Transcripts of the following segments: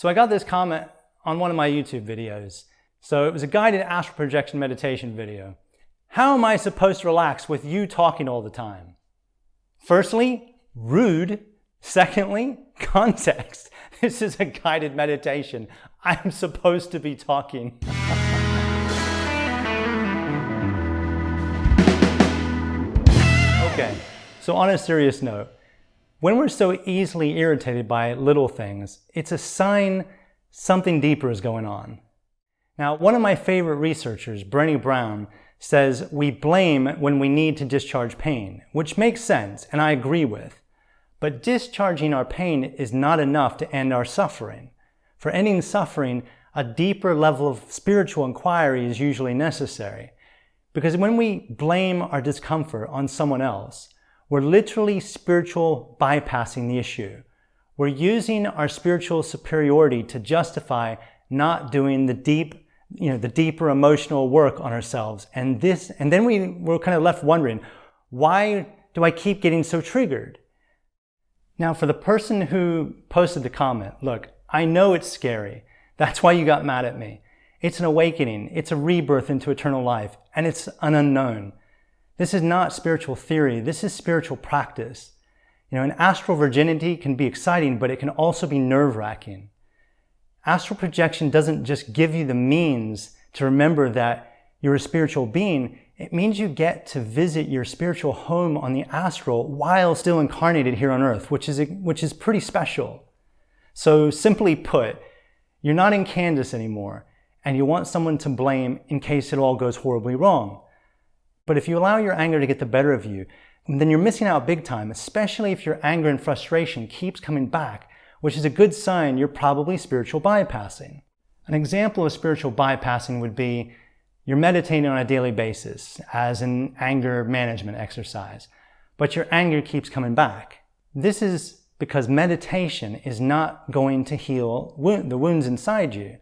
So I got this comment on one of my YouTube videos. So it was a guided astral projection meditation video. How am I supposed to relax with you talking all the time? Firstly, rude. Secondly, context. This is a guided meditation. I'm supposed to be talking. Okay, so on a serious note, when we're so easily irritated by little things, it's a sign something deeper is going on. Now, one of my favorite researchers, Brené Brown, says we blame when we need to discharge pain, which makes sense, and I agree with. But discharging our pain is not enough to end our suffering. For ending suffering, a deeper level of spiritual inquiry is usually necessary. Because when we blame our discomfort on someone else, we're literally spiritual bypassing the issue. We're using our spiritual superiority to justify not doing the deeper emotional work on ourselves. And then we're kind of left wondering, why do I keep getting so triggered? Now, for the person who posted the comment, look, I know it's scary. That's why you got mad at me. It's an awakening. It's a rebirth into eternal life, and it's an unknown. This is not spiritual theory. This is spiritual practice. An astral virginity can be exciting, but it can also be nerve-wracking. Astral projection doesn't just give you the means to remember that you're a spiritual being. It means you get to visit your spiritual home on the astral while still incarnated here on earth, which is pretty special. So simply put, you're not in Kansas anymore, and you want someone to blame in case it all goes horribly wrong. But if you allow your anger to get the better of you, then you're missing out big time, especially if your anger and frustration keeps coming back, which is a good sign you're probably spiritual bypassing. An example of spiritual bypassing would be you're meditating on a daily basis as an anger management exercise, but your anger keeps coming back. This is because meditation is not going to heal the wounds inside you.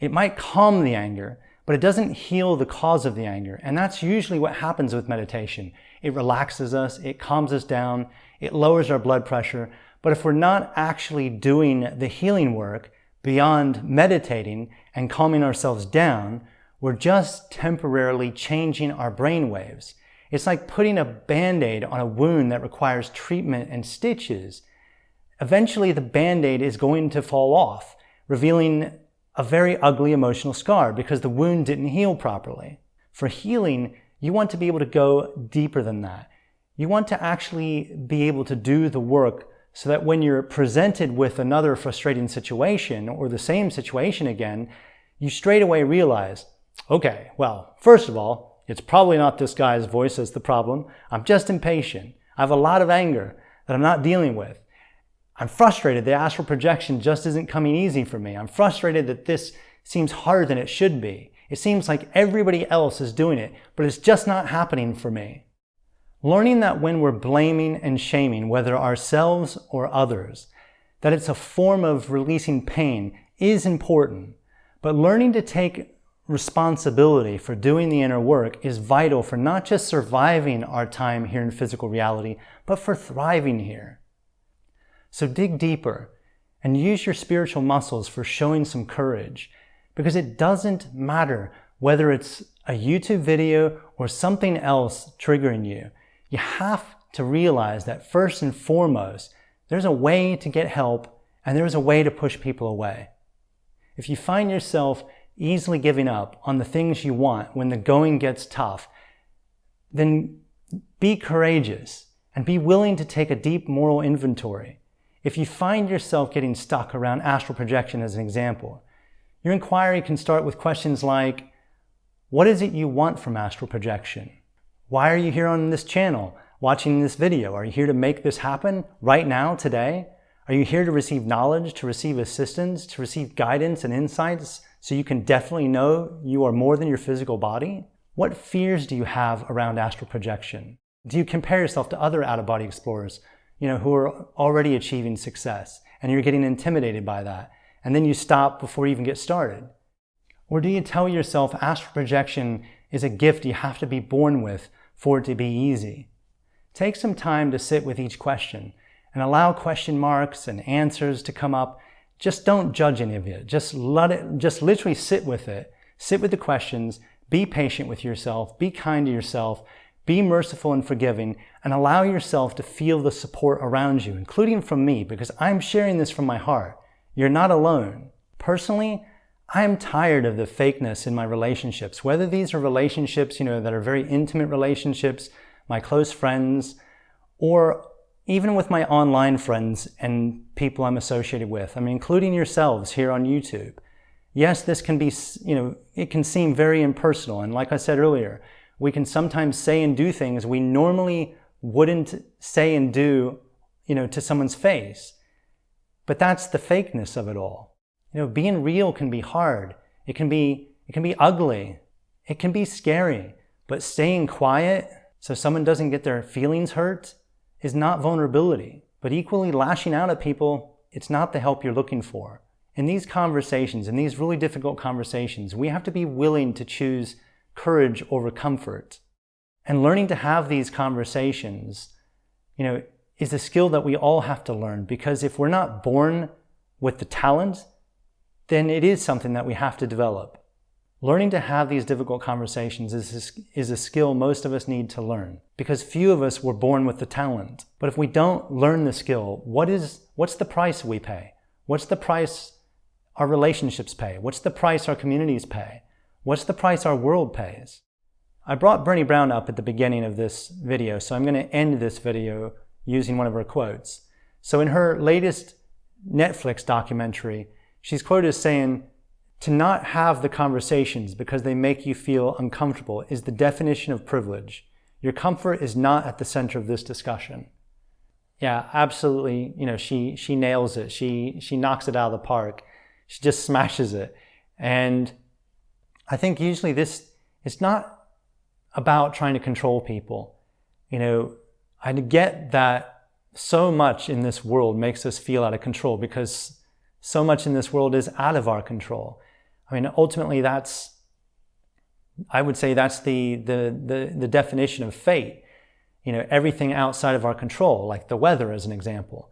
It might calm the anger, but it doesn't heal the cause of the anger. And that's usually what happens with meditation. It relaxes us, it calms us down, it lowers our blood pressure. But if we're not actually doing the healing work beyond meditating and calming ourselves down, we're just temporarily changing our brain waves. It's like putting a Band-Aid on a wound that requires treatment and stitches. Eventually, the Band-Aid is going to fall off, revealing a very ugly emotional scar because the wound didn't heal properly. For healing, you want to be able to go deeper than that. You want to actually be able to do the work so that when you're presented with another frustrating situation or the same situation again, you straight away realize, okay, well, first of all, it's probably not this guy's voice that's the problem. I'm just impatient. I have a lot of anger that I'm not dealing with. I'm frustrated. The astral projection just isn't coming easy for me. I'm frustrated that this seems harder than it should be. It seems like everybody else is doing it, but it's just not happening for me. Learning that when we're blaming and shaming, whether ourselves or others, that it's a form of releasing pain is important. But learning to take responsibility for doing the inner work is vital for not just surviving our time here in physical reality, but for thriving here. So dig deeper and use your spiritual muscles for showing some courage, because it doesn't matter whether it's a YouTube video or something else triggering you. You have to realize that first and foremost, there's a way to get help and there's a way to push people away. If you find yourself easily giving up on the things you want when the going gets tough, then be courageous and be willing to take a deep moral inventory. If you find yourself getting stuck around astral projection as an example, your inquiry can start with questions like, what is it you want from astral projection? Why are you here on this channel watching this video? Are you here to make this happen right now, today? Are you here to receive knowledge, to receive assistance, to receive guidance and insights so you can definitely know you are more than your physical body? What fears do you have around astral projection? Do you compare yourself to other out-of-body explorers, who are already achieving success, and you're getting intimidated by that, and then you stop before you even get started? Or do you tell yourself astral projection is a gift you have to be born with for it to be easy? Take some time to sit with each question and allow question marks and answers to come up just don't judge any of it. Just let it, just literally sit with it. Sit with the questions, be patient with yourself, be kind to yourself, be merciful and forgiving, and allow yourself to feel the support around you, including from me, because I'm sharing this from my heart. You're not alone. Personally, I'm tired of the fakeness in my relationships, whether these are relationships, that are very intimate relationships, my close friends, or even with my online friends and people I'm associated with. I mean, including yourselves here on YouTube. Yes, this can be, it can seem very impersonal. And like I said earlier, we can sometimes say and do things we normally wouldn't say and do, to someone's face. But that's the fakeness of it all. Being real can be hard. It can be ugly. It can be scary. But staying quiet so someone doesn't get their feelings hurt is not vulnerability. But equally, lashing out at people, it's not the help you're looking for. In these conversations, in these really difficult conversations, we have to be willing to choose courage over comfort. And learning to have these conversations, is a skill that we all have to learn, because if we're not born with the talent, then it is something that we have to develop. Learning to have these difficult conversations is a skill most of us need to learn, because few of us were born with the talent. But if we don't learn the skill, what's the price we pay? What's the price our relationships pay? What's the price our communities pay? What's the price our world pays? I brought Brené Brown up at the beginning of this video, so I'm going to end this video using one of her quotes. So in her latest Netflix documentary, she's quoted as saying, "To not have the conversations because they make you feel uncomfortable is the definition of privilege. Your comfort is not at the center of this discussion." Yeah, absolutely. She nails it. She knocks it out of the park. She just smashes it. And I think usually it's not about trying to control people. I get that so much in this world makes us feel out of control, because so much in this world is out of our control. I mean, ultimately, I would say that's the definition of fate. Everything outside of our control, like the weather as an example.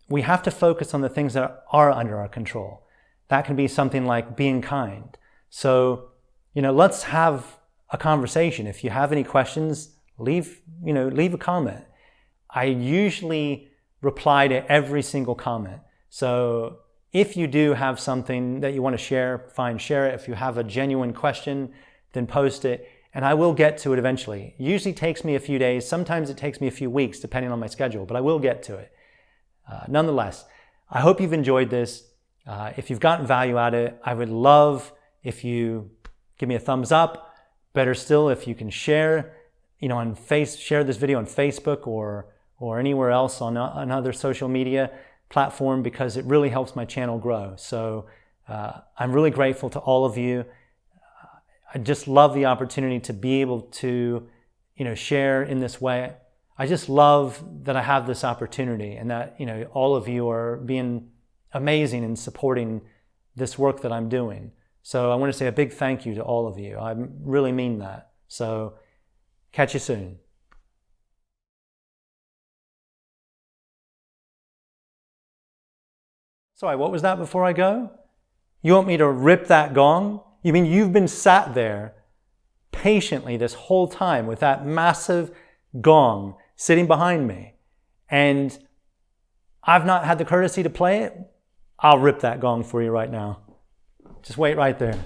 We have to focus on the things that are under our control. That can be something like being kind. So, let's have a conversation. If you have any questions, leave a comment. I usually reply to every single comment. So if you do have something that you want to share, fine, share it. If you have a genuine question, then post it, and I will get to it eventually. It usually takes me a few days. Sometimes it takes me a few weeks, depending on my schedule, but I will get to it. Nonetheless, I hope you've enjoyed this. If you've gotten value out of it, I would love if you give me a thumbs up. Better still, if you can share, share this video on Facebook or anywhere else on another social media platform, because it really helps my channel grow. So I'm really grateful to all of you. I just love the opportunity to be able to, share in this way. I just love that I have this opportunity, and that, all of you are being amazing in supporting this work that I'm doing. So I want to say a big thank you to all of you. I really mean that. So catch you soon. Sorry, what was that before I go? You want me to rip that gong? You mean you've been sat there patiently this whole time with that massive gong sitting behind me, and I've not had the courtesy to play it? I'll rip that gong for you right now. Just wait right there.